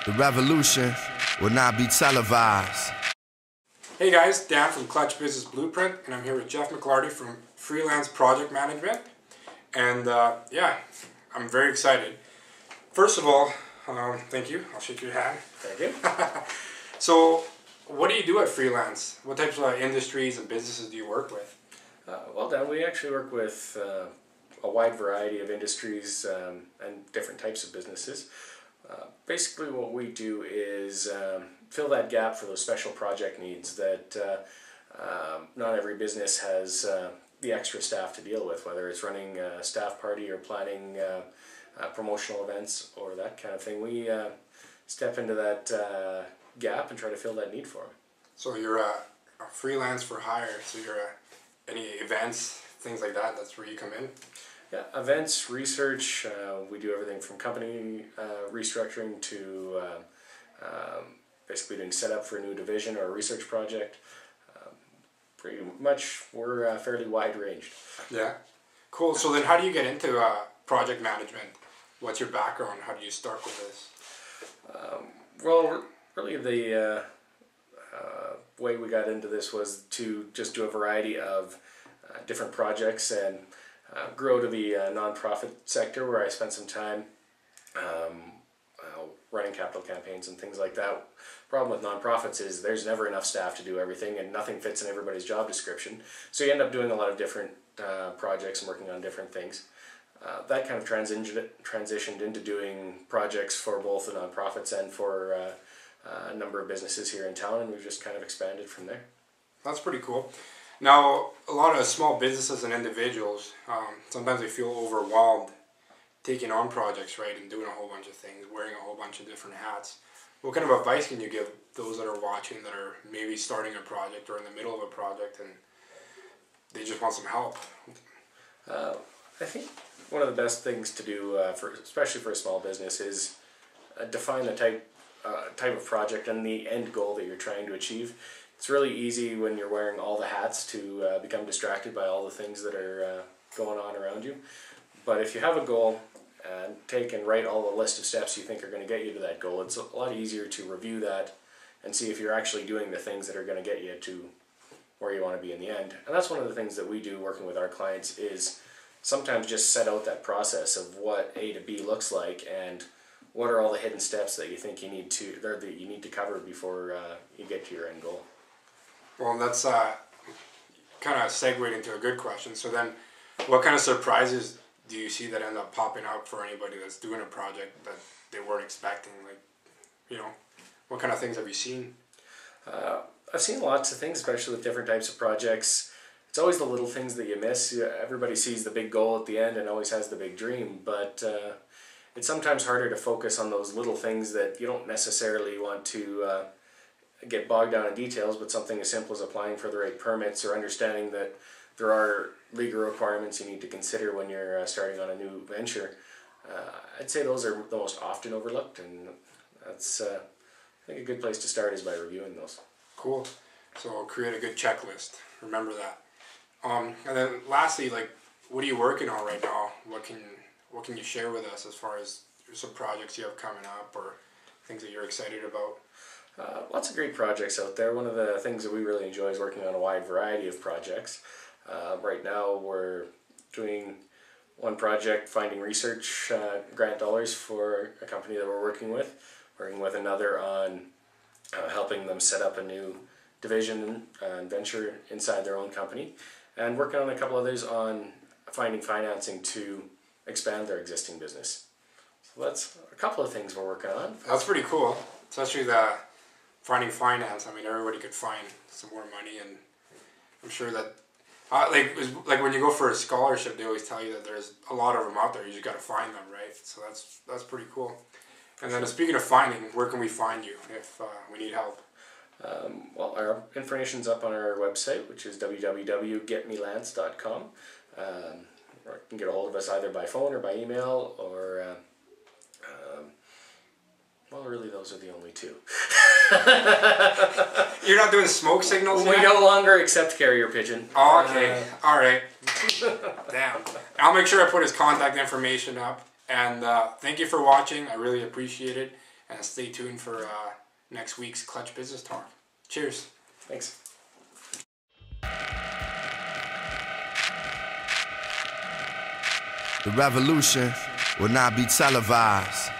The revolution will not be televised. Hey guys, Dan from Clutch Business Blueprint, and I'm here with Jeff McLarty from Freelance Project Management. And yeah, I'm very excited. First of all, thank you. I'll shake your hand. Thank you. So, what do you do at Freelance? What types of industries and businesses do you work with? Well, Dan, we actually work with a wide variety of industries and different types of businesses. Basically what we do is fill that gap for those special project needs that not every business has the extra staff to deal with, whether it's running a staff party or planning promotional events or that kind of thing. We step into that gap and try to fill that need for them. So you're a freelance for hire, so you're any events, things like that, that's where you come in? Yeah, events, research, we do everything from company restructuring to basically doing setup for a new division or a research project. Pretty much we're fairly wide ranged. Yeah, cool. So then how do you get into project management? What's your background? How do you start with this? Well, really the way we got into this was to just do a variety of different projects and grew out of the nonprofit sector where I spent some time running capital campaigns and things like that. Problem with nonprofits is there's never enough staff to do everything and nothing fits in everybody's job description. So you end up doing a lot of different projects and working on different things. That kind of transitioned into doing projects for both the nonprofits and for a number of businesses here in town, and we've just kind of expanded from there. That's pretty cool. Now, a lot of small businesses and individuals, sometimes they feel overwhelmed taking on projects, right, and doing a whole bunch of things, wearing a whole bunch of different hats. What kind of advice can you give those that are watching that are maybe starting a project or in the middle of a project and they just want some help? I think one of the best things to do, especially for a small business, is define the type of project and the end goal that you're trying to achieve. It's really easy when you're wearing all the hats to become distracted by all the things that are going on around you. But if you have a goal and take and write all the list of steps you think are going to get you to that goal, it's a lot easier to review that and see if you're actually doing the things that are going to get you to where you want to be in the end. And that's one of the things that we do working with our clients is sometimes just set out that process of what A to B looks like and what are all the hidden steps that you think you need to cover before you get to your end goal. Well, that's kind of segued into a good question. So then, what kind of surprises do you see that end up popping up for anybody that's doing a project that they weren't expecting? Like, you know, what kind of things have you seen? I've seen lots of things, especially with different types of projects. It's always the little things that you miss. Everybody sees the big goal at the end and always has the big dream, but it's sometimes harder to focus on those little things that you don't necessarily want to get bogged down in details, but something as simple as applying for the right permits or understanding that there are legal requirements you need to consider when you're starting on a new venture. I'd say those are the most often overlooked, and that's I think a good place to start is by reviewing those. Cool. So create a good checklist. Remember that. And then lastly, like, what are you working on right now? What can you share with us as far as some projects you have coming up or things that you're excited about? Lots of great projects out there. One of the things that we really enjoy is working on a wide variety of projects. Right now we're doing one project, finding research grant dollars for a company that we're working with another on helping them set up a new division and venture inside their own company, and working on a couple others on finding financing to expand their existing business. So that's a couple of things we're working on. That's pretty cool, especially the finding finance. I mean, everybody could find some more money, and I'm sure that like when you go for a scholarship, they always tell you that there's a lot of them out there. You just got to find them, right? So that's pretty cool. And then speaking of finding, where can we find you if we need help? Well, our information's up on our website, which is www.getmelance.com. Or you can get a hold of us either by phone or by email, or well, really, those are the only two. You're not doing smoke signals yet? We no longer accept carrier pigeon. Oh, okay. All right. Damn. I'll make sure I put his contact information up. And thank you for watching. I really appreciate it. And stay tuned for next week's Clutch Business Talk. Cheers. Thanks. The revolution will not be televised.